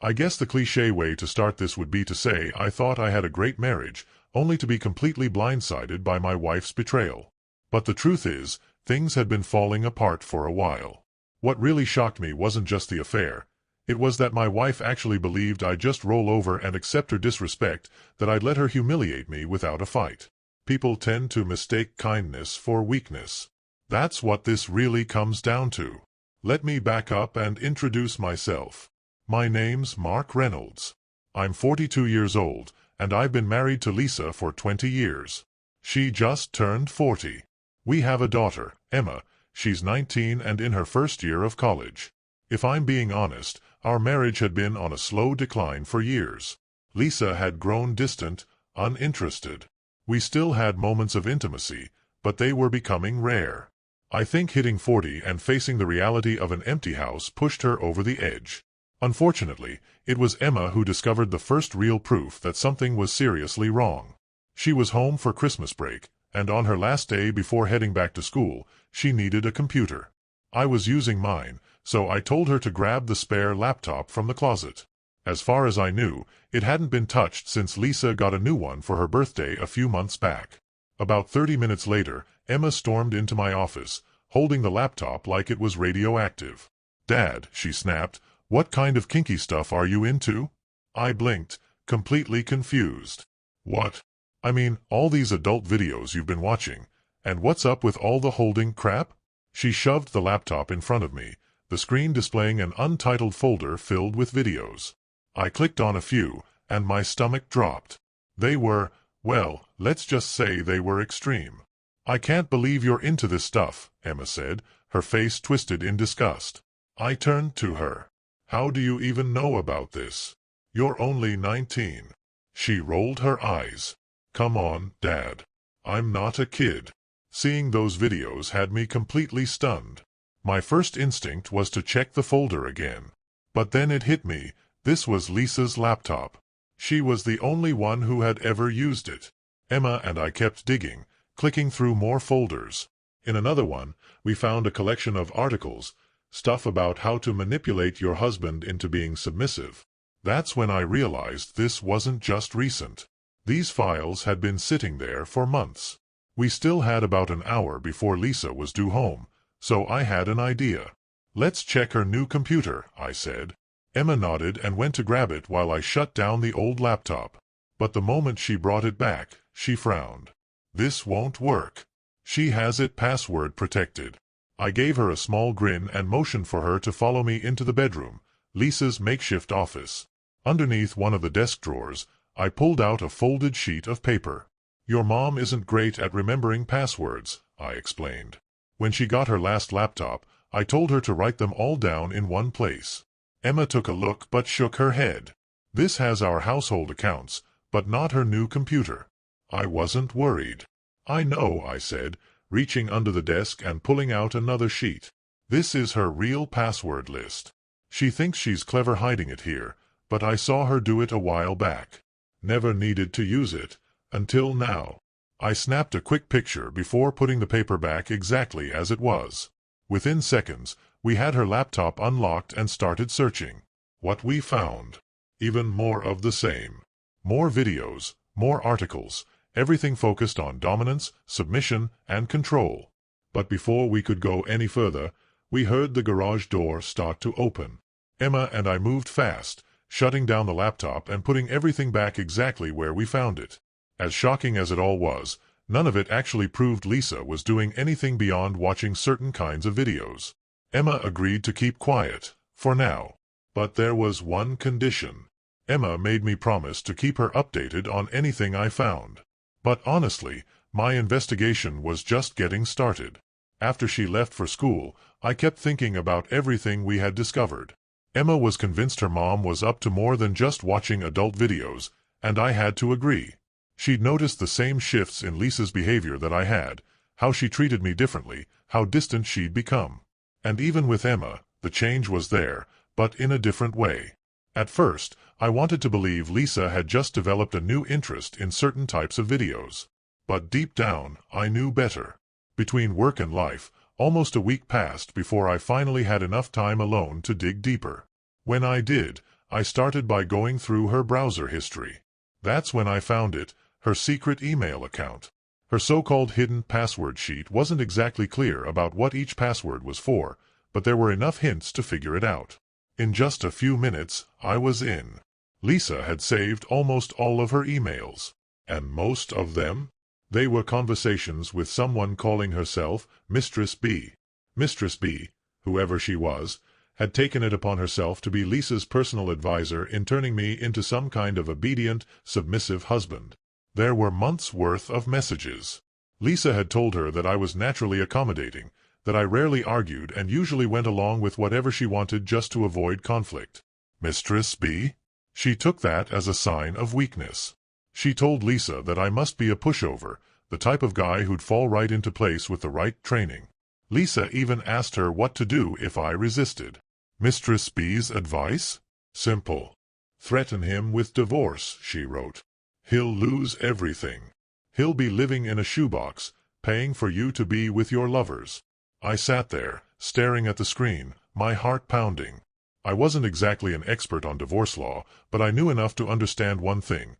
I guess the cliché way to start this would be to say I thought I had a great marriage, only to be completely blindsided by my wife's betrayal. But the truth is, things had been falling apart for a while. What really shocked me wasn't just the affair. It was that my wife actually believed I'd just roll over and accept her disrespect, that I'd let her humiliate me without a fight. People tend to mistake kindness for weakness. That's what this really comes down to. Let me back up and introduce myself. My name's Mark Reynolds. I'm 42 years old, and I've been married to Lisa for 20 years. She just turned 40. We have a daughter, Emma. She's 19 and in her first year of college. If I'm being honest, our marriage had been on a slow decline for years. Lisa had grown distant, uninterested. We still had moments of intimacy, but they were becoming rare. I think hitting 40 and facing the reality of an empty house pushed her over the edge. Unfortunately, it was Emma who discovered the first real proof that something was seriously wrong. She was home for Christmas break, and on her last day before heading back to school, she needed a computer. I was using mine, so I told her to grab the spare laptop from the closet. As far as I knew, it hadn't been touched since Lisa got a new one for her birthday a few months back. About 30 minutes later, Emma stormed into my office, holding the laptop like it was radioactive. "Dad," she snapped, "what kind of kinky stuff are you into?" I blinked, completely confused. "What? I mean, all these adult videos you've been watching, and what's up with all the holding crap?" She shoved the laptop in front of me, the screen displaying an untitled folder filled with videos. I clicked on a few, and my stomach dropped. They were, well, let's just say they were extreme. "I can't believe you're into this stuff," Emma said, her face twisted in disgust. I turned to her. "How do you even know about this? You're only 19. She rolled her eyes. "Come on, Dad. I'm not a kid." Seeing those videos had me completely stunned. My first instinct was to check the folder again. But then it hit me, this was Lisa's laptop. She was the only one who had ever used it. Emma and I kept digging, clicking through more folders. In another one, we found a collection of articles, stuff about how to manipulate your husband into being submissive. That's when I realized this wasn't just recent. These files had been sitting there for months. We still had about an hour before Lisa was due home, so I had an idea. "Let's check her new computer," I said. Emma nodded and went to grab it while I shut down the old laptop. But the moment she brought it back, she frowned. "This won't work. She has it password protected." I gave her a small grin and motioned for her to follow me into the bedroom, Lisa's makeshift office. Underneath one of the desk drawers, I pulled out a folded sheet of paper. "Your mom isn't great at remembering passwords," I explained. When she got her last laptop, I told her to write them all down in one place. Emma took a look but shook her head. "This has our household accounts, but not her new computer." I wasn't worried. "I know," I said, reaching under the desk and pulling out another sheet. "This is her real password list. She thinks she's clever hiding it here, but I saw her do it a while back. Never needed to use it, until now." I snapped a quick picture before putting the paper back exactly as it was. Within seconds, we had her laptop unlocked and started searching. What we found? Even more of the same. More videos, more articles, everything focused on dominance, submission, and control. But before we could go any further, we heard the garage door start to open. Emma and I moved fast, shutting down the laptop and putting everything back exactly where we found it. As shocking as it all was, none of it actually proved Lisa was doing anything beyond watching certain kinds of videos. Emma agreed to keep quiet, for now. But there was one condition. Emma made me promise to keep her updated on anything I found. But honestly, my investigation was just getting started. After she left for school, I kept thinking about everything we had discovered. Emma was convinced her mom was up to more than just watching adult videos, and I had to agree. She'd noticed the same shifts in Lisa's behavior that I had, how she treated me differently, how distant she'd become. And even with Emma, the change was there, but in a different way. At first, I wanted to believe Lisa had just developed a new interest in certain types of videos. But deep down, I knew better. Between work and life, almost a week passed before I finally had enough time alone to dig deeper. When I did, I started by going through her browser history. That's when I found it, her secret email account. Her so-called hidden password sheet wasn't exactly clear about what each password was for, but there were enough hints to figure it out. In just a few minutes, I was in. Lisa had saved almost all of her emails. And most of them? They were conversations with someone calling herself Mistress B. Mistress B, whoever she was, had taken it upon herself to be Lisa's personal advisor in turning me into some kind of obedient, submissive husband. There were months' worth of messages. Lisa had told her that I was naturally accommodating, that I rarely argued and usually went along with whatever she wanted just to avoid conflict. Mistress B? She took that as a sign of weakness. She told Lisa that I must be a pushover, the type of guy who'd fall right into place with the right training. Lisa even asked her what to do if I resisted. Mistress B's advice? Simple. Threaten him with divorce, she wrote. He'll lose everything. He'll be living in a shoebox, paying for you to be with your lovers. I sat there, staring at the screen, my heart pounding. I wasn't exactly an expert on divorce law, but I knew enough to understand one thing.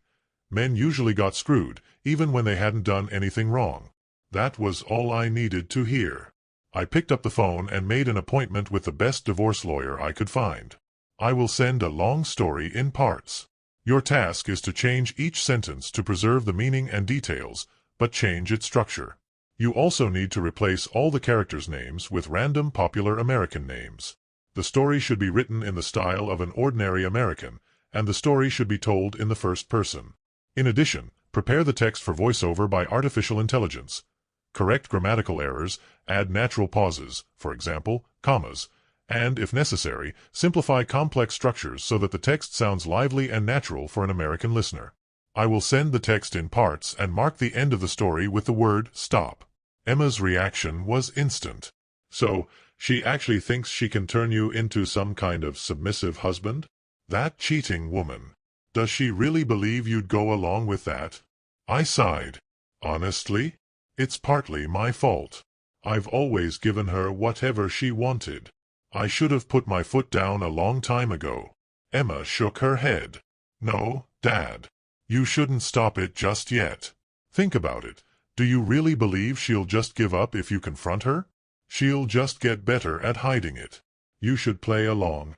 Men usually got screwed, even when they hadn't done anything wrong. That was all I needed to hear. I picked up the phone and made an appointment with the best divorce lawyer I could find. I will send a long story in parts. Your task is to change each sentence to preserve the meaning and details, but change its structure. You also need to replace all the characters' names with random popular American names. The story should be written in the style of an ordinary American, and the story should be told in the first person. In addition, prepare the text for voiceover by artificial intelligence. Correct grammatical errors, add natural pauses, for example, commas, and, if necessary, simplify complex structures so that the text sounds lively and natural for an American listener. I will send the text in parts and mark the end of the story with the word stop. Emma's reaction was instant. So, she actually thinks she can turn you into some kind of submissive husband? That cheating woman. Does she really believe you'd go along with that? I sighed. Honestly? It's partly my fault. I've always given her whatever she wanted. I should have put my foot down a long time ago. Emma shook her head. No, Dad. You shouldn't stop it just yet. Think about it. Do you really believe she'll just give up if you confront her? She'll just get better at hiding it. You should play along.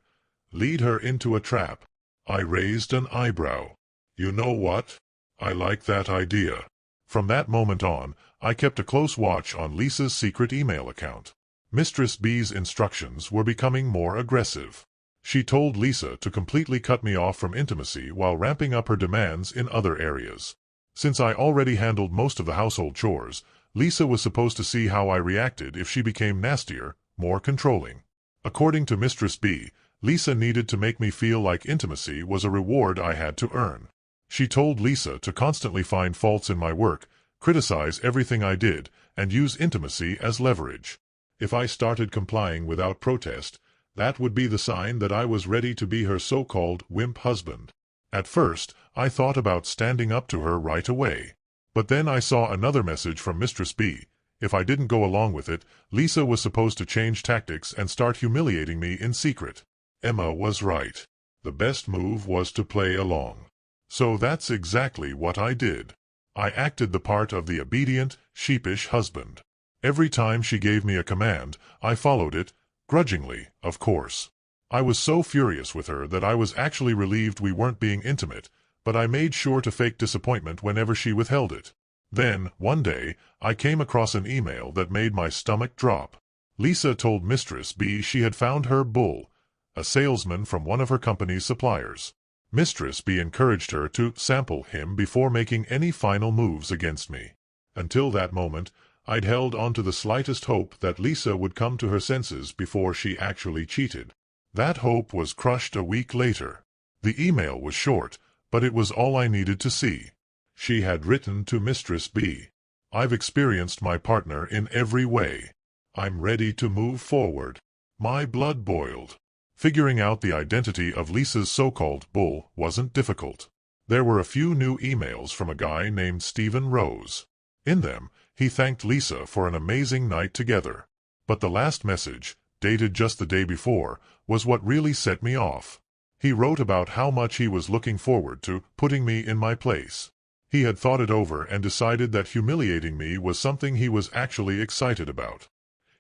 Lead her into a trap. I raised an eyebrow. You know what? I like that idea. From that moment on, I kept a close watch on Lisa's secret email account. Mistress B's instructions were becoming more aggressive. She told Lisa to completely cut me off from intimacy while ramping up her demands in other areas. Since I already handled most of the household chores, Lisa was supposed to see how I reacted if she became nastier, more controlling. According to Mistress B, Lisa needed to make me feel like intimacy was a reward I had to earn. She told Lisa to constantly find faults in my work, criticize everything I did, and use intimacy as leverage. If I started complying without protest, that would be the sign that I was ready to be her so-called wimp husband. At first, I thought about standing up to her right away. But then I saw another message from Mistress B. If I didn't go along with it, Lisa was supposed to change tactics and start humiliating me in secret. Emma was right. The best move was to play along. So that's exactly what I did. I acted the part of the obedient, sheepish husband. Every time she gave me a command, I followed it, grudgingly, of course. I was so furious with her that I was actually relieved we weren't being intimate, but I made sure to fake disappointment whenever she withheld it. Then, one day, I came across an email that made my stomach drop. Lisa told Mistress B she had found her bull, a salesman from one of her company's suppliers. Mistress B encouraged her to sample him before making any final moves against me. Until that moment, I'd held on to the slightest hope that Lisa would come to her senses before she actually cheated. That hope was crushed a week later. The email was short, but it was all I needed to see. She had written to Mistress B. I've experienced my partner in every way. I'm ready to move forward. My blood boiled. Figuring out the identity of Lisa's so-called bull wasn't difficult. There were a few new emails from a guy named Stephen Rose. In them, he thanked Lisa for an amazing night together. But the last message, dated just the day before, was what really set me off. He wrote about how much he was looking forward to putting me in my place. He had thought it over and decided that humiliating me was something he was actually excited about.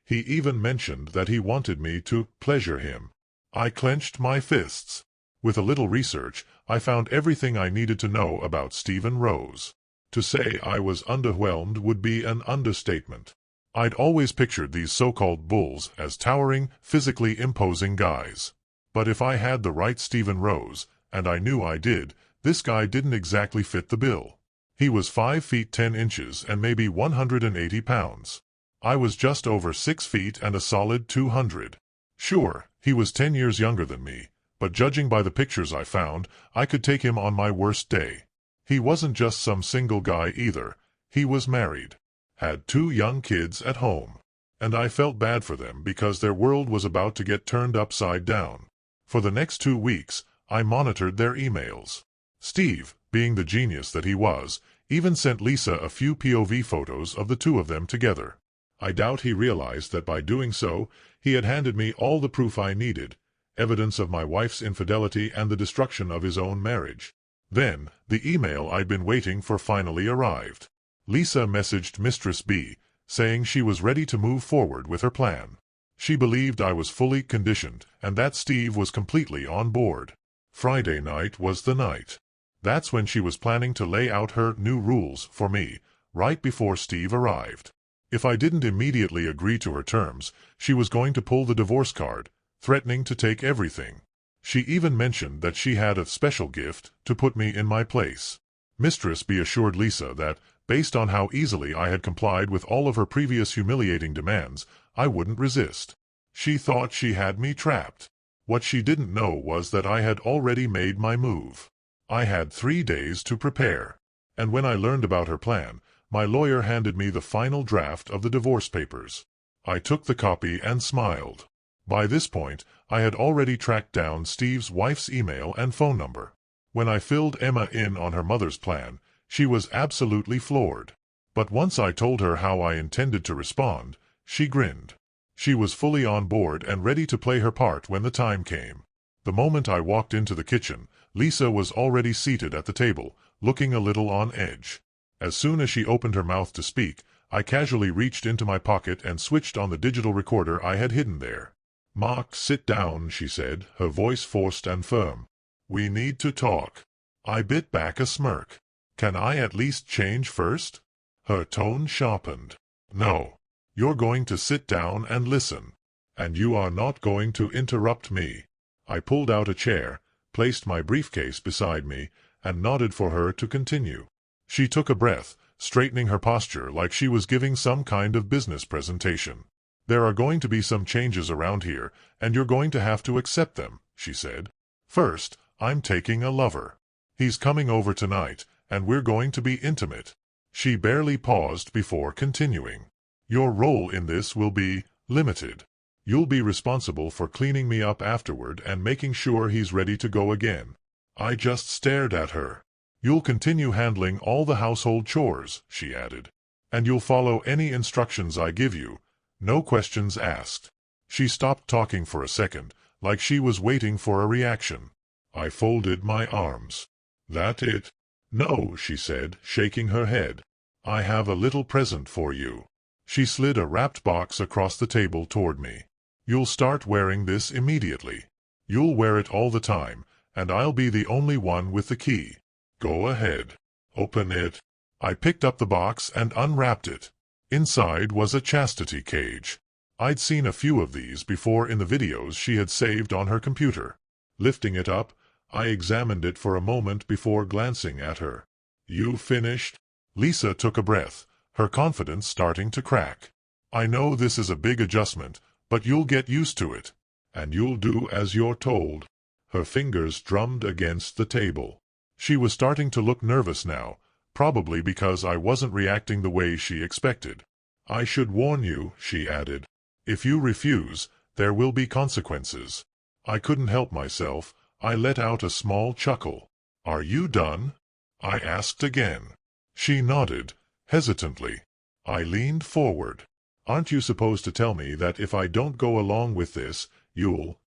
He even mentioned that he wanted me to pleasure him. I clenched my fists. With a little research, I found everything I needed to know about Stephen Rose. To say I was underwhelmed would be an understatement. I'd always pictured these so-called bulls as towering, physically imposing guys. But if I had the right Stephen Rose, and I knew I did, this guy didn't exactly fit the bill. He was 5 feet 10 inches and maybe 180 pounds. I was just over 6 feet and a solid 200. Sure, he was 10 years younger than me, but judging by the pictures I found, I could take him on my worst day. He wasn't just some single guy either. He was married, had 2 young kids at home. And I felt bad for them because their world was about to get turned upside down. For the next 2 weeks, I monitored their emails. Steve, being the genius that he was, even sent Lisa a few POV photos of the 2 of them together. I doubt he realized that by doing so, he had handed me all the proof I needed, evidence of my wife's infidelity and the destruction of his own marriage. Then, the email I'd been waiting for finally arrived. Lisa messaged Mistress B, saying she was ready to move forward with her plan. She believed I was fully conditioned, and that Steve was completely on board. Friday night was the night. That's when she was planning to lay out her new rules for me, right before Steve arrived. If I didn't immediately agree to her terms, she was going to pull the divorce card, threatening to take everything. She even mentioned that she had a special gift to put me in my place. Mistress B assured Lisa that, based on how easily I had complied with all of her previous humiliating demands, I wouldn't resist. She thought she had me trapped. What she didn't know was that I had already made my move. I had 3 days to prepare. And when I learned about her plan, my lawyer handed me the final draft of the divorce papers. I took the copy and smiled. By this point, I had already tracked down Steve's wife's email and phone number. When I filled Emma in on her mother's plan, she was absolutely floored. But once I told her how I intended to respond, she grinned. She was fully on board and ready to play her part when the time came. The moment I walked into the kitchen, Lisa was already seated at the table, looking a little on edge. As soon as she opened her mouth to speak, I casually reached into my pocket and switched on the digital recorder I had hidden there. "Mark, sit down," she said, her voice forced and firm. "We need to talk." I bit back a smirk. "Can I at least change first?" Her tone sharpened. "No. You're going to sit down and listen. And you are not going to interrupt me." I pulled out a chair, placed my briefcase beside me, and nodded for her to continue. She took a breath, straightening her posture like she was giving some kind of business presentation. "There are going to be some changes around here, and you're going to have to accept them," she said. "First, I'm taking a lover. He's coming over tonight, and we're going to be intimate." She barely paused before continuing. "Your role in this will be limited. You'll be responsible for cleaning me up afterward and making sure he's ready to go again." I just stared at her. "You'll continue handling all the household chores," she added. "And you'll follow any instructions I give you. No questions asked." She stopped talking for a second, like she was waiting for a reaction. I folded my arms. "That it?" "No," she said, shaking her head. "I have a little present for you." She slid a wrapped box across the table toward me. "You'll start wearing this immediately. You'll wear it all the time, and I'll be the only one with the key. Go ahead. Open it." I picked up the box and unwrapped it. Inside was a chastity cage. I'd seen a few of these before in the videos she had saved on her computer. Lifting it up, I examined it for a moment before glancing at her. "You finished?" Lisa took a breath, her confidence starting to crack. "I know this is a big adjustment, but you'll get used to it. And you'll do as you're told." Her fingers drummed against the table. She was starting to look nervous now, probably because I wasn't reacting the way she expected. "I should warn you," she added. "If you refuse, there will be consequences." I couldn't help myself. I let out a small chuckle. "Are you done?" I asked again. She nodded, hesitantly. I leaned forward. "Aren't you supposed to tell me that if I don't go along with this, you'll—"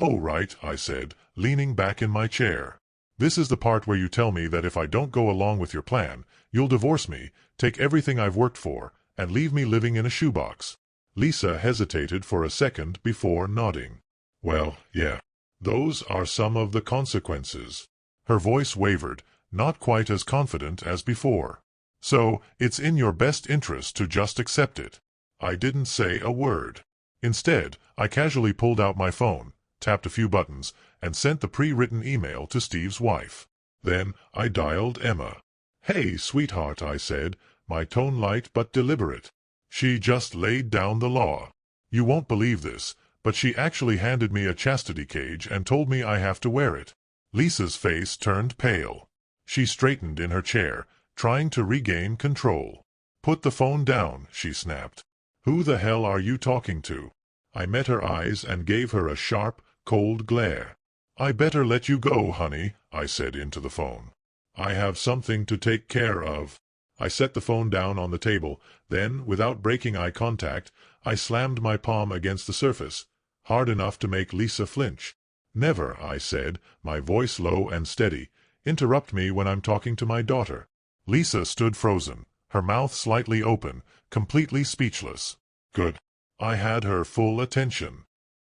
"Oh, right," I said, leaning back in my chair. "This is the part where you tell me that if I don't go along with your plan, you'll divorce me, take everything I've worked for, and leave me living in a shoebox." Lisa hesitated for a second before nodding. "Well, yeah. Those are some of the consequences." Her voice wavered, not quite as confident as before. "So, it's in your best interest to just accept it." I didn't say a word. Instead, I casually pulled out my phone, tapped a few buttons, and sent the pre-written email to Steve's wife. Then I dialed Emma. "Hey, sweetheart," I said, my tone light but deliberate. She just laid down the law. You won't believe this, but she actually handed me a chastity cage and told me I have to wear it. Lisa's face turned pale. She straightened in her chair, trying to regain control. "Put the phone down," she snapped. "Who the hell are you talking to?" I met her eyes and gave her a sharp, cold glare. "I better let you go, honey," I said into the phone. "I have something to take care of." I set the phone down on the table, then, without breaking eye contact, I slammed my palm against the surface, hard enough to make Lisa flinch. "Never," I said, my voice low and steady, "interrupt me when I'm talking to my daughter." Lisa stood frozen, her mouth slightly open, completely speechless. Good. I had her full attention.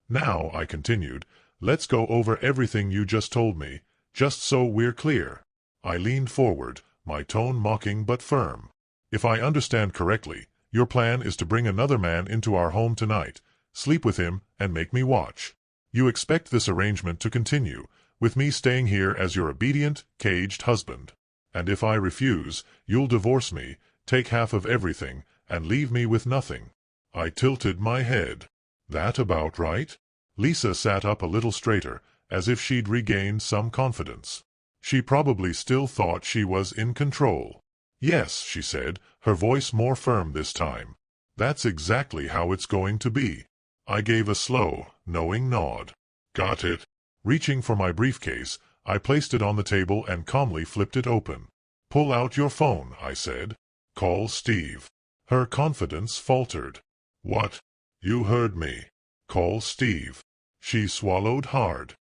"Now," I continued, "let's go over everything you just told me, just so we're clear." I leaned forward, my tone mocking but firm. "If I understand correctly, your plan is to bring another man into our home tonight, sleep with him, and make me watch. You expect this arrangement to continue, with me staying here as your obedient, caged husband. And if I refuse, you'll divorce me, take half of everything, and leave me with nothing." I tilted my head. "That about right?" Lisa sat up a little straighter, as if she'd regained some confidence. She probably still thought she was in control. "Yes," she said, her voice more firm this time. "That's exactly how it's going to be." I gave a slow, knowing nod. "Got it." Reaching for my briefcase, I placed it on the table and calmly flipped it open. "Pull out your phone," I said. "Call Steve." Her confidence faltered. "What?" "You heard me. Call Steve." She swallowed hard.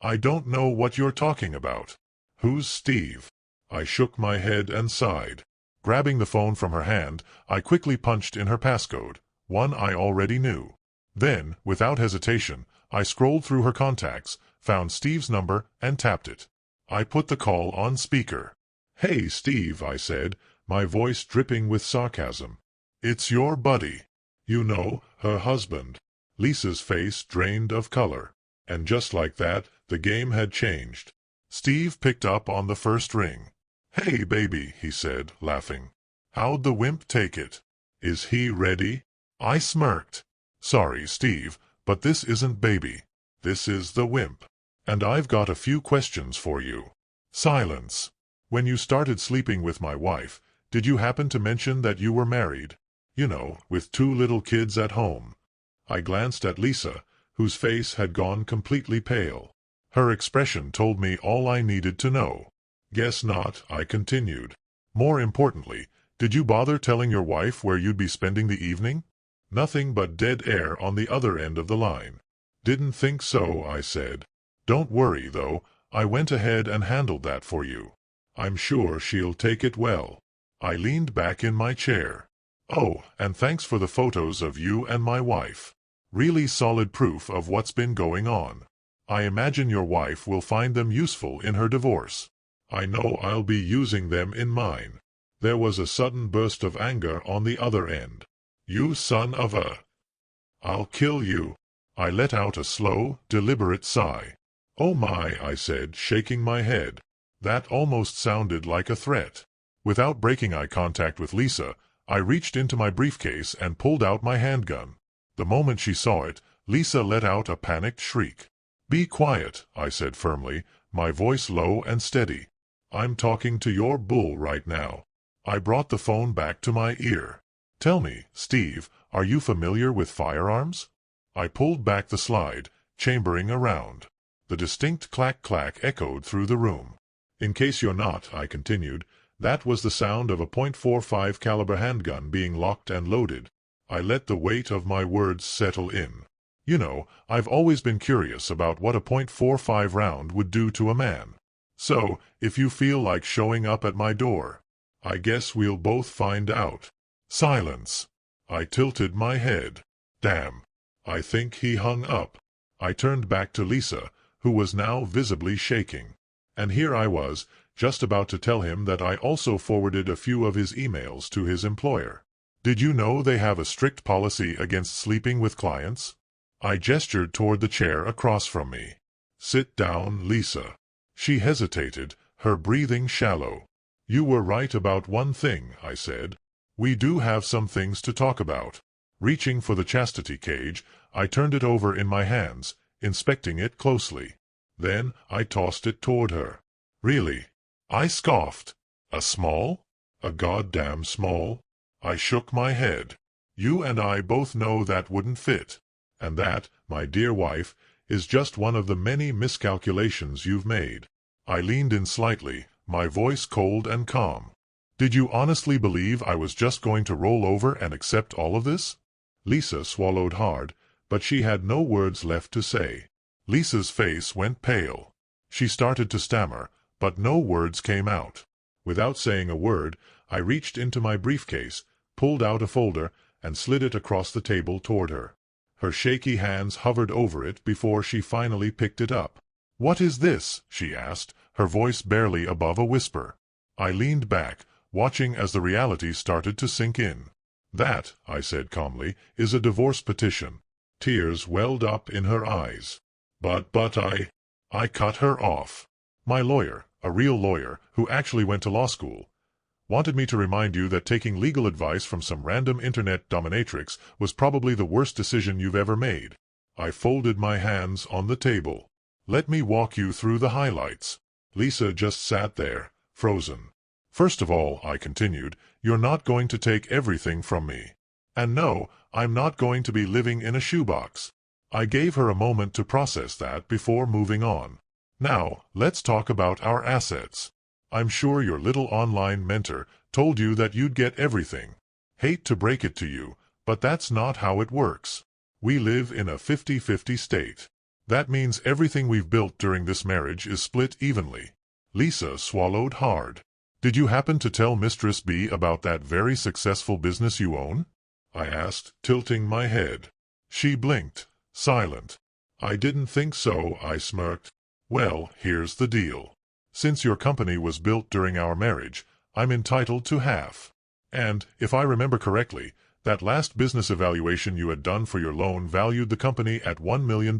I don't know what you're talking about." "Who's Steve?" I shook my head and sighed. Grabbing the phone from her hand, I quickly punched in her passcode, one I already knew. Then, without hesitation, I scrolled through her contacts, found Steve's number, and tapped it. I put the call on speaker. "Hey, Steve," I said, my voice dripping with sarcasm. "It's your buddy. You know, her husband." Lisa's face drained of color. And just like that, the game had changed. Steve picked up on the first ring. "Hey, baby," he said, laughing. "How'd the wimp take it? Is he ready?" I smirked. "Sorry, Steve, but this isn't baby. This is the wimp. And I've got a few questions for you." Silence. "When you started sleeping with my wife, did you happen to mention that you were married? You know, with 2 little kids at home." I glanced at Lisa, whose face had gone completely pale. Her expression told me all I needed to know. "Guess not," I continued. "More importantly, did you bother telling your wife where you'd be spending the evening?" Nothing but dead air on the other end of the line. "Didn't think so," I said. "Don't worry, though, I went ahead and handled that for you. I'm sure she'll take it well." I leaned back in my chair. "Oh, and thanks for the photos of you and my wife. Really solid proof of what's been going on. I imagine your wife will find them useful in her divorce." "I know I'll be using them in mine." There was a sudden burst of anger on the other end. "You son of a—" "I'll kill you." I let out a slow, deliberate sigh. "Oh my," I said, shaking my head. That almost sounded like a threat. Without breaking eye contact with Lisa, I reached into my briefcase and pulled out my handgun. The moment she saw it, Lisa let out a panicked shriek. "Be quiet," I said firmly, my voice low and steady. "I'm talking to your bull right now." I brought the phone back to my ear. "Tell me, Steve, are you familiar with firearms?" I pulled back the slide, chambering around. The distinct clack-clack echoed through the room. "In case you're not," I continued, "that was the sound of a .45 caliber handgun being locked and loaded." I let the weight of my words settle in. You know, I've always been curious about what a .45 round would do to a man. So, if you feel like showing up at my door, I guess we'll both find out. Silence. I tilted my head. Damn. I think he hung up. I turned back to Lisa, who was now visibly shaking. And here I was, just about to tell him that I also forwarded a few of his emails to his employer. Did you know they have a strict policy against sleeping with clients? I gestured toward the chair across from me. Sit down, Lisa. She hesitated, her breathing shallow. You were right about one thing, I said. We do have some things to talk about. Reaching for the chastity cage, I turned it over in my hands, inspecting it closely. Then I tossed it toward her. Really? I scoffed. A small? A goddamn small? I shook my head. You and I both know that wouldn't fit. And that, my dear wife, is just one of the many miscalculations you've made. I leaned in slightly, my voice cold and calm. Did you honestly believe I was just going to roll over and accept all of this? Lisa swallowed hard, but she had no words left to say. Lisa's face went pale. She started to stammer, but no words came out. Without saying a word, I reached into my briefcase, pulled out a folder, and slid it across the table toward her. Her shaky hands hovered over it before she finally picked it up. "What is this?" she asked, her voice barely above a whisper. I leaned back, watching as the reality started to sink in. "That," I said calmly, "is a divorce petition." Tears welled up in her eyes. But I cut her off. My lawyer, a real lawyer, who actually went to law school, wanted me to remind you that taking legal advice from some random internet dominatrix was probably the worst decision you've ever made. I folded my hands on the table. Let me walk you through the highlights. Lisa just sat there, frozen. First of all, I continued, you're not going to take everything from me. And no, I'm not going to be living in a shoebox. I gave her a moment to process that before moving on. Now, let's talk about our assets. I'm sure your little online mentor told you that you'd get everything. Hate to break it to you, but that's not how it works. We live in a 50-50 state. That means everything we've built during this marriage is split evenly. Lisa swallowed hard. Did you happen to tell Mistress B about that very successful business you own? I asked, tilting my head. She blinked, silent. I didn't think so, I smirked. Well, here's the deal. Since your company was built during our marriage, I'm entitled to half. And, if I remember correctly, that last business evaluation you had done for your loan valued the company at $1 million.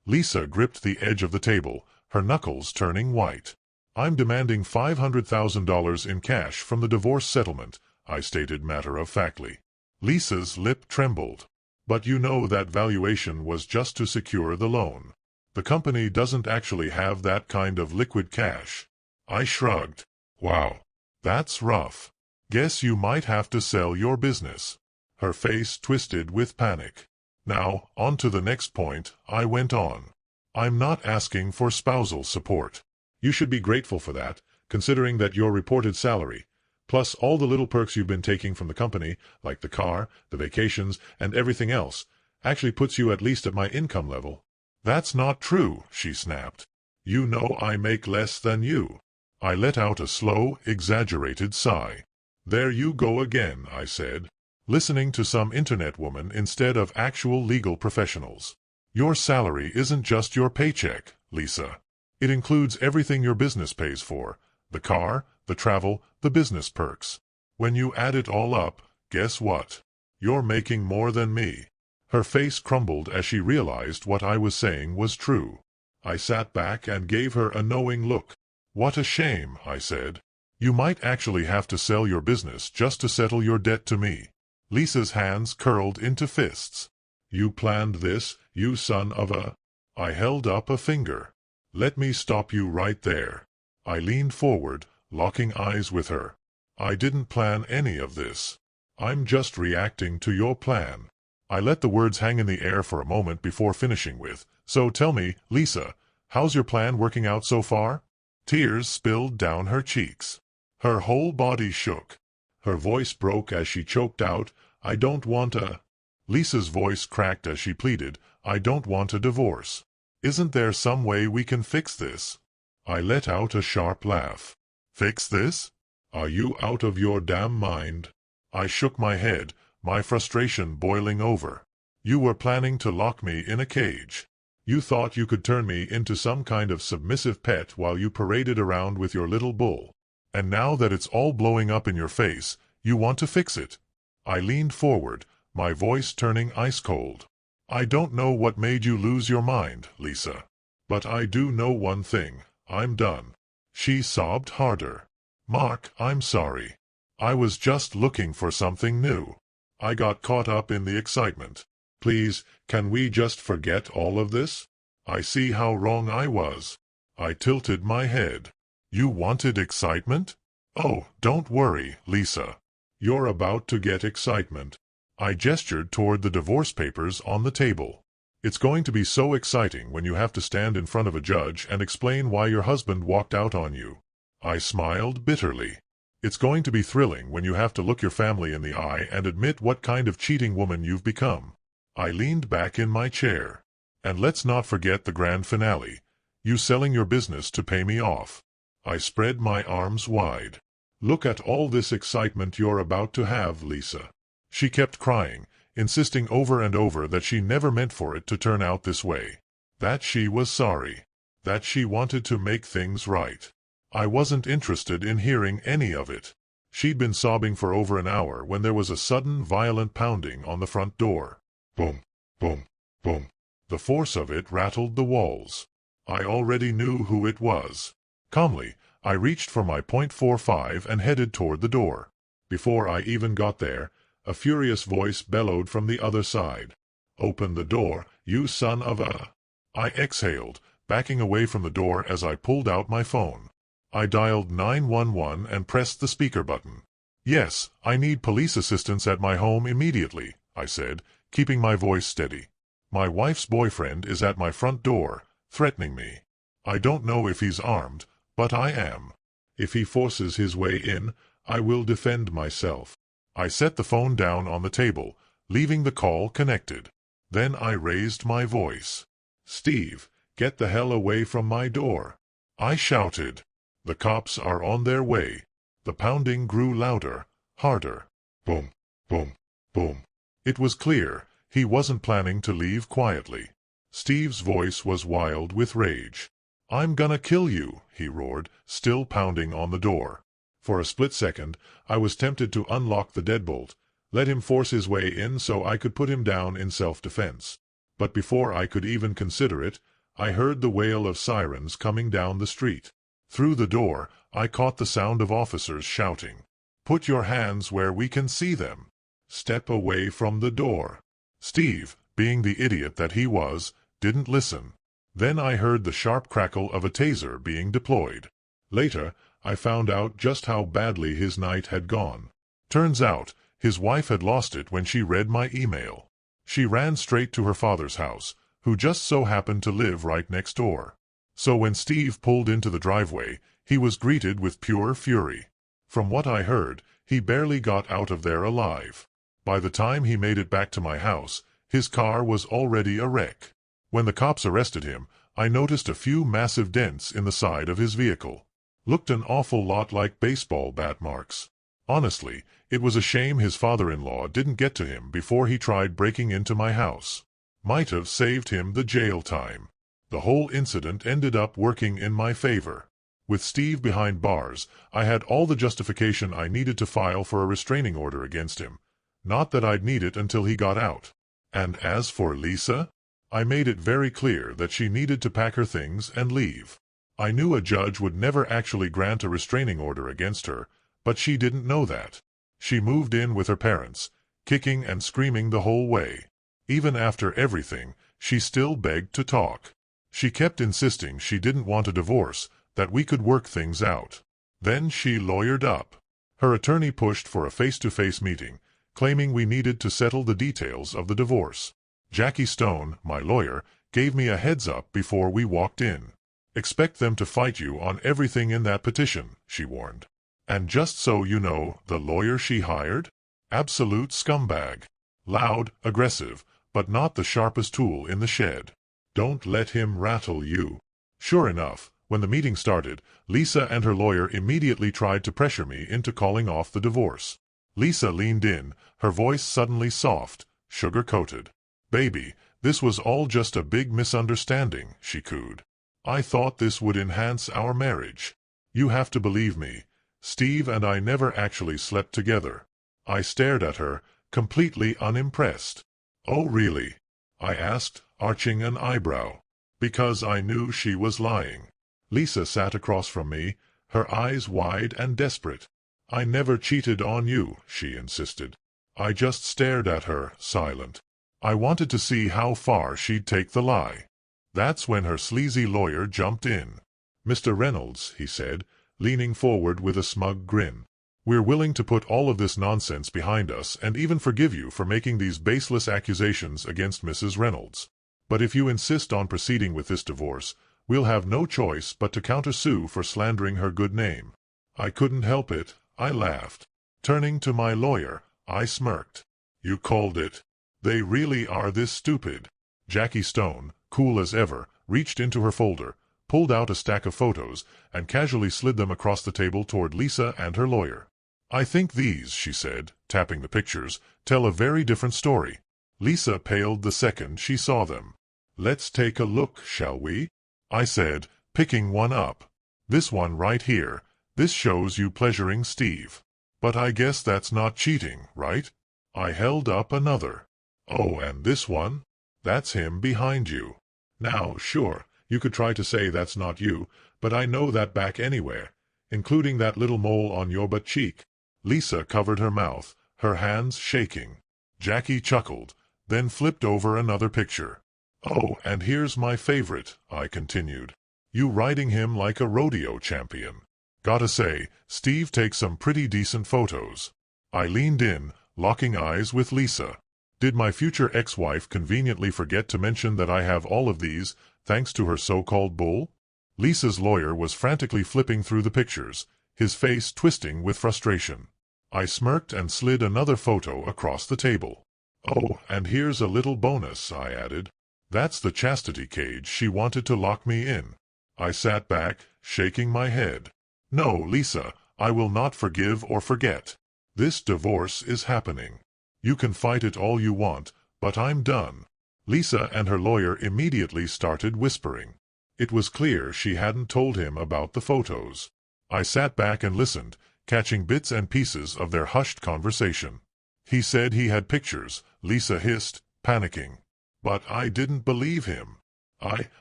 Lisa gripped the edge of the table, her knuckles turning white. I'm demanding $500,000 in cash from the divorce settlement, I stated matter-of-factly. Lisa's lip trembled. But you know that valuation was just to secure the loan. The company doesn't actually have that kind of liquid cash. I shrugged. Wow. That's rough. Guess you might have to sell your business. Her face twisted with panic. Now, on to the next point, I went on. I'm not asking for spousal support. You should be grateful for that, considering that your reported salary, plus all the little perks you've been taking from the company, like the car, the vacations, and everything else, actually puts you at least at my income level. That's not true, she snapped. You know I make less than you. I let out a slow, exaggerated sigh. There you go again, I said. Listening to some internet woman instead of actual legal professionals. Your salary isn't just your paycheck, Lisa. It includes everything your business pays for. The car, the travel, the business perks. When you add it all up, guess what? You're making more than me. Her face crumbled as she realized what I was saying was true. I sat back and gave her a knowing look. What a shame, I said. You might actually have to sell your business just to settle your debt to me. Lisa's hands curled into fists. You planned this, you son of a... I held up a finger. Let me stop you right there. I leaned forward, locking eyes with her. I didn't plan any of this. I'm just reacting to your plan. I let the words hang in the air for a moment before finishing with, so tell me, Lisa, how's your plan working out so far? Tears spilled down her cheeks. Her whole body shook. Her voice broke as she choked out, I don't want a... Lisa's voice cracked as she pleaded, "I don't want a divorce. Isn't there some way we can fix this?" I let out a sharp laugh. "Fix this? Are you out of your damn mind?" I shook my head, my frustration boiling over. "You were planning to lock me in a cage. You thought you could turn me into some kind of submissive pet while you paraded around with your little bull. And now that it's all blowing up in your face, you want to fix it." I leaned forward, my voice turning ice-cold. "I don't know what made you lose your mind, Lisa. But I do know one thing. I'm done." She sobbed harder. "Mark, I'm sorry. I was just looking for something new. I got caught up in the excitement. Please, can we just forget all of this? I see how wrong I was." I tilted my head. "You wanted excitement? Oh, don't worry, Lisa. You're about to get excitement." I gestured toward the divorce papers on the table. "It's going to be so exciting when you have to stand in front of a judge and explain why your husband walked out on you." I smiled bitterly. "It's going to be thrilling when you have to look your family in the eye and admit what kind of cheating woman you've become." I leaned back in my chair. "And let's not forget the grand finale. You selling your business to pay me off." I spread my arms wide. "Look at all this excitement you're about to have, Lisa." She kept crying, insisting over and over that she never meant for it to turn out this way. That she was sorry. That she wanted to make things right. I wasn't interested in hearing any of it. She'd been sobbing for over an hour when there was a sudden violent pounding on the front door. Boom, boom, boom. The force of it rattled the walls. I already knew who it was. Calmly, I reached for my .45 and headed toward the door. Before I even got there, a furious voice bellowed from the other side. "Open the door, you son of a—" I exhaled, backing away from the door as I pulled out my phone. I dialed 911 and pressed the speaker button. "Yes, I need police assistance at my home immediately," I said, keeping my voice steady. "My wife's boyfriend is at my front door, threatening me. I don't know if he's armed, but I am. If he forces his way in, I will defend myself." I set the phone down on the table, leaving the call connected. Then I raised my voice. "Steve, get the hell away from my door," I shouted. "The cops are on their way." The pounding grew louder, harder. Boom, boom, boom. It was clear he wasn't planning to leave quietly. Steve's voice was wild with rage. "I'm gonna kill you," he roared, still pounding on the door. For a split second, I was tempted to unlock the deadbolt, let him force his way in so I could put him down in self-defense. But before I could even consider it, I heard the wail of sirens coming down the street. Through the door, I caught the sound of officers shouting, "Put your hands where we can see them. Step away from the door." Steve, being the idiot that he was, didn't listen. Then I heard the sharp crackle of a taser being deployed. Later, I found out just how badly his night had gone. Turns out, his wife had lost it when she read my email. She ran straight to her father's house, who just so happened to live right next door. So when Steve pulled into the driveway, he was greeted with pure fury. From what I heard, he barely got out of there alive. By the time he made it back to my house, his car was already a wreck. When the cops arrested him, I noticed a few massive dents in the side of his vehicle. Looked an awful lot like baseball bat marks. Honestly, it was a shame his father-in-law didn't get to him before he tried breaking into my house. Might have saved him the jail time. The whole incident ended up working in my favor. With Steve behind bars, I had all the justification I needed to file for a restraining order against him. Not that I'd need it until he got out. And as for Lisa, I made it very clear that she needed to pack her things and leave. I knew a judge would never actually grant a restraining order against her, but she didn't know that. She moved in with her parents, kicking and screaming the whole way. Even after everything, she still begged to talk. She kept insisting she didn't want a divorce, that we could work things out. Then she lawyered up. Her attorney pushed for a face-to-face meeting, claiming we needed to settle the details of the divorce. Jackie Stone, my lawyer, gave me a heads-up before we walked in. "Expect them to fight you on everything in that petition," she warned. And just so you know, the lawyer she hired? Absolute scumbag. Loud, aggressive, but not the sharpest tool in the shed. Don't let him rattle you. Sure enough, when the meeting started, Lisa and her lawyer immediately tried to pressure me into calling off the divorce. Lisa leaned in, her voice suddenly soft, sugar-coated. "Baby, this was all just a big misunderstanding," she cooed. "I thought this would enhance our marriage. You have to believe me. Steve and I never actually slept together." I stared at her, completely unimpressed. "Oh, really?" I asked, arching an eyebrow. Because I knew she was lying. Lisa sat across from me, her eyes wide and desperate. "I never cheated on you," she insisted. I just stared at her, silent. I wanted to see how far she'd take the lie. That's when her sleazy lawyer jumped in. "Mr. Reynolds," he said, leaning forward with a smug grin, "we're willing to put all of this nonsense behind us and even forgive you for making these baseless accusations against Mrs. Reynolds. But if you insist on proceeding with this divorce, we'll have no choice but to countersue for slandering her good name." I couldn't help it, I laughed. Turning to my lawyer, I smirked. "You called it. They really are this stupid." Jackie Stone, cool as ever, reached into her folder, pulled out a stack of photos, and casually slid them across the table toward Lisa and her lawyer. "I think these," she said, tapping the pictures, "tell a very different story." Lisa paled the second she saw them. "Let's take a look, shall we?" I said, picking one up. "This one right here. This shows you pleasuring Steve. But I guess that's not cheating, right?" I held up another. "Oh, and this one? That's him behind you. Now, sure, you could try to say that's not you, but I know that back anywhere, including that little mole on your butt cheek." Lisa covered her mouth, her hands shaking. Jackie chuckled, then flipped over another picture. "Oh, and here's my favorite," I continued. "You riding him like a rodeo champion. Gotta say, Steve takes some pretty decent photos." I leaned in, locking eyes with Lisa. Did my future ex-wife conveniently forget to mention that I have all of these, thanks to her so-called bull? Lisa's lawyer was frantically flipping through the pictures, his face twisting with frustration. I smirked and slid another photo across the table. "Oh, and here's a little bonus," I added. "That's the chastity cage she wanted to lock me in." I sat back, shaking my head. "No, Lisa, I will not forgive or forget. This divorce is happening. You can fight it all you want, but I'm done." Lisa and her lawyer immediately started whispering. It was clear she hadn't told him about the photos. I sat back and listened, catching bits and pieces of their hushed conversation. "He said he had pictures," Lisa hissed, panicking. But I didn't believe him. I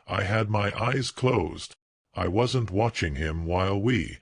had my eyes closed. I wasn't watching him while we...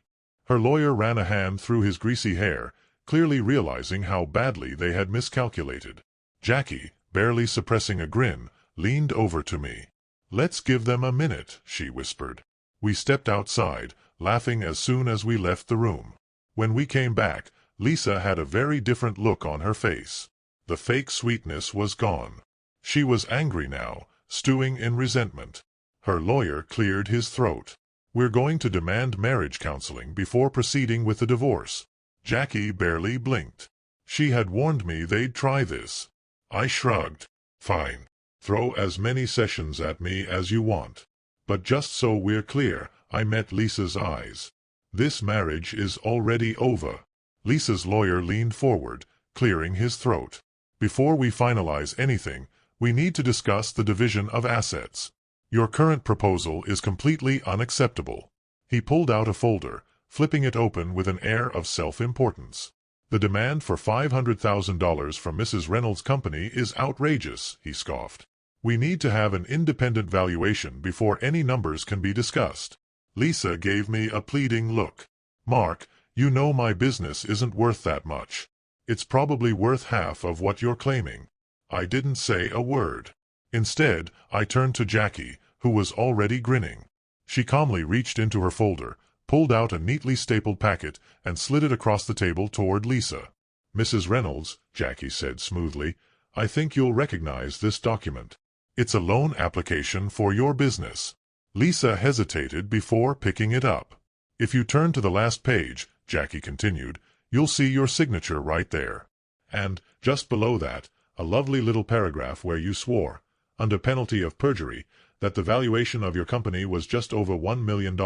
Her lawyer ran a hand through his greasy hair, clearly realizing how badly they had miscalculated. Jackie, barely suppressing a grin, leaned over to me. "Let's give them a minute," she whispered. We stepped outside, laughing as soon as we left the room. When we came back, Lisa had a very different look on her face. The fake sweetness was gone. She was angry now, stewing in resentment. Her lawyer cleared his throat. "We're going to demand marriage counseling before proceeding with the divorce." Jackie barely blinked. She had warned me they'd try this. I shrugged. "Fine. Throw as many sessions at me as you want. But just so we're clear," I met Lisa's eyes. "This marriage is already over." Lisa's lawyer leaned forward, clearing his throat. "Before we finalize anything, we need to discuss the division of assets. Your current proposal is completely unacceptable." He pulled out a folder, flipping it open with an air of self-importance. "The demand for $500,000 from Mrs. Reynolds' company is outrageous," he scoffed. "We need to have an independent valuation before any numbers can be discussed." Lisa gave me a pleading look. "Mark, you know my business isn't worth that much. It's probably worth half of what you're claiming." I didn't say a word. Instead, I turned to Jackie, who was already grinning. She calmly reached into her folder, pulled out a neatly stapled packet, and slid it across the table toward Lisa. "Mrs. Reynolds," Jackie said smoothly, "I think you'll recognize this document. It's a loan application for your business." Lisa hesitated before picking it up. "If you turn to the last page," Jackie continued, "you'll see your signature right there. And, just below that, A lovely little paragraph where you swore, under penalty of perjury, that the valuation of your company was just over $1 million.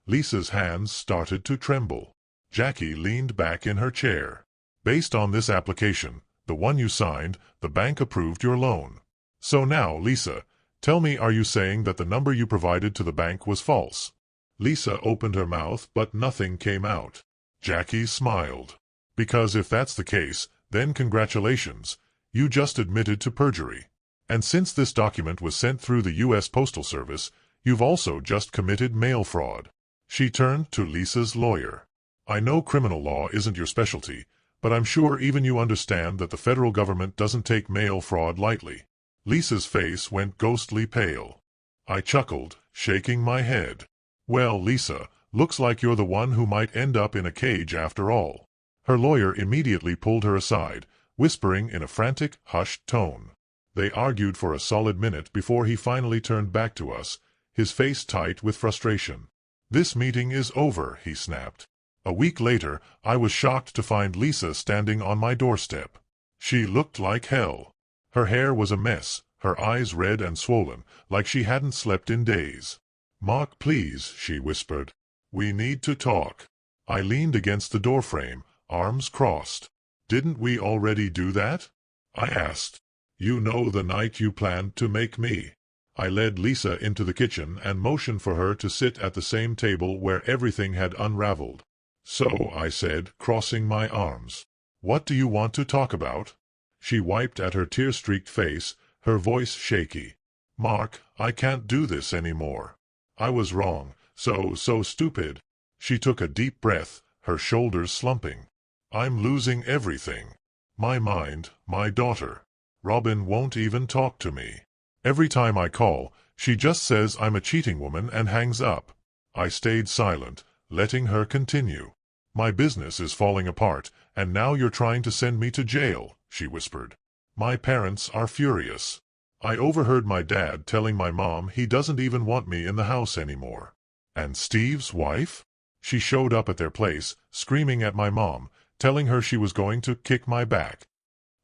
Lisa's hands started to tremble. Jackie leaned back in her chair. Based on this application, the one you signed, the bank approved your loan. So now, Lisa, tell me, are you saying that the number you provided to the bank was false? Lisa opened her mouth, but nothing came out. Jackie smiled. Because if that's the case, then congratulations, you just admitted to perjury. And since this document was sent through the U.S. Postal Service, you've also just committed mail fraud. She turned to Lisa's lawyer. I know criminal law isn't your specialty, but I'm sure even you understand that the federal government doesn't take mail fraud lightly. Lisa's face went ghostly pale. I chuckled, shaking my head. Well, Lisa, looks like you're the one who might end up in a cage after all. Her lawyer immediately pulled her aside, whispering in a frantic, hushed tone. They argued for a solid minute before he finally turned back to us, his face tight with frustration. This meeting is over, he snapped. A week later, I was shocked to find Lisa standing on my doorstep. She looked like hell. Her hair was a mess, her eyes red and swollen, like she hadn't slept in days. Mark, please, she whispered. We need to talk. I leaned against the doorframe, arms crossed. Didn't we already do that? I asked. You know the night you planned to make me. I led Lisa into the kitchen and motioned for her to sit at the same table where everything had unraveled. So, I said, crossing my arms. What do you want to talk about? She wiped at her tear-streaked face, her voice shaky. Mark, I can't do this anymore. I was wrong, so stupid. She took a deep breath, her shoulders slumping. I'm losing everything. My mind, my daughter. Robin won't even talk to me. Every time I call, she just says I'm a cheating woman and hangs up. I stayed silent, letting her continue. My business is falling apart, and now you're trying to send me to jail, she whispered. My parents are furious. I overheard my dad telling my mom he doesn't even want me in the house anymore. And Steve's wife? She showed up at their place, screaming at my mom, telling her she was going to kick my back.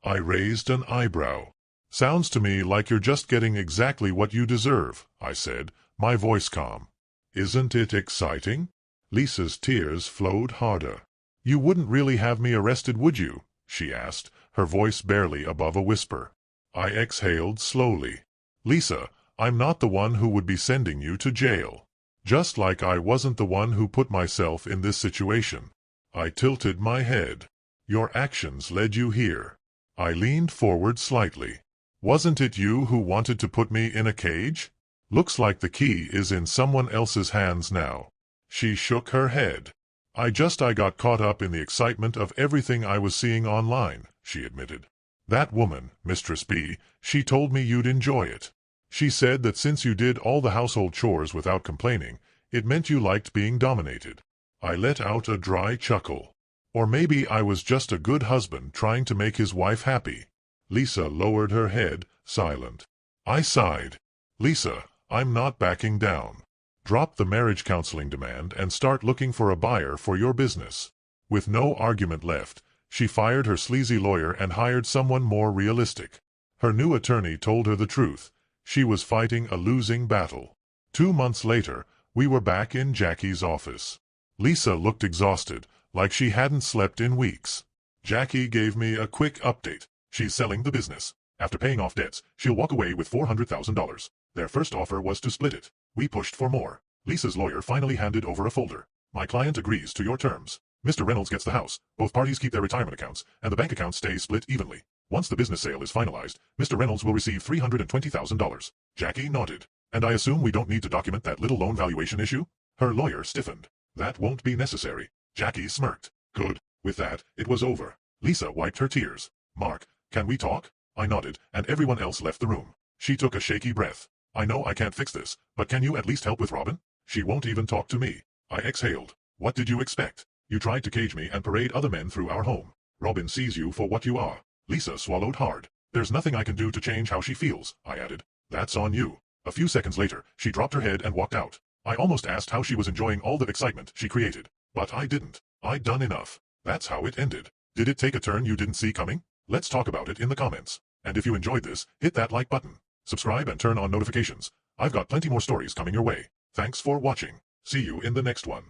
I raised an eyebrow. Sounds to me like you're just getting exactly what you deserve, I said, my voice calm. Isn't it exciting? Lisa's tears flowed harder. You wouldn't really have me arrested, would you? She asked, her voice barely above a whisper. I exhaled slowly. Lisa, I'm not the one who would be sending you to jail. Just like I wasn't the one who put myself in this situation. I tilted my head. Your actions led you here. I leaned forward slightly. Wasn't it you who wanted to put me in a cage? Looks like the key is in someone else's hands now. She shook her head. I got caught up in the excitement of everything I was seeing online, she admitted. That woman, Mistress B, she told me you'd enjoy it. She said that since you did all the household chores without complaining, it meant you liked being dominated. I let out a dry chuckle. Or maybe I was just a good husband trying to make his wife happy. Lisa lowered her head, silent. I sighed. Lisa, I'm not backing down. Drop the marriage counseling demand and start looking for a buyer for your business. With no argument left, she fired her sleazy lawyer and hired someone more realistic. Her new attorney told her the truth. She was fighting a losing battle. 2 months later, we were back in Jackie's office. Lisa looked exhausted, like she hadn't slept in weeks. Jackie gave me a quick update. She's selling the business. After paying off debts, she'll walk away with $400,000. Their first offer was to split it. We pushed for more. Lisa's lawyer finally handed over a folder. My client agrees to your terms. Mr. Reynolds gets the house, both parties keep their retirement accounts, and the bank accounts stay split evenly. Once the business sale is finalized, Mr. Reynolds will receive $320,000. Jackie nodded. And I assume we don't need to document that little loan valuation issue? Her lawyer stiffened. That won't be necessary. Jackie smirked. Good. With that, it was over. Lisa wiped her tears. Mark, can we talk? I nodded, and everyone else left the room. She took a shaky breath. I know I can't fix this, but can you at least help with Robin? She won't even talk to me. I exhaled. What did you expect? You tried to cage me and parade other men through our home. Robin sees you for what you are. Lisa swallowed hard. There's nothing I can do to change how she feels, I added. That's on you. A few seconds later, she dropped her head and walked out. I almost asked how she was enjoying all the excitement she created. But I didn't. I'd done enough. That's how it ended. Did it take a turn you didn't see coming? Let's talk about it in the comments. And if you enjoyed this, hit that like button. Subscribe and turn on notifications. I've got plenty more stories coming your way. Thanks for watching. See you in the next one.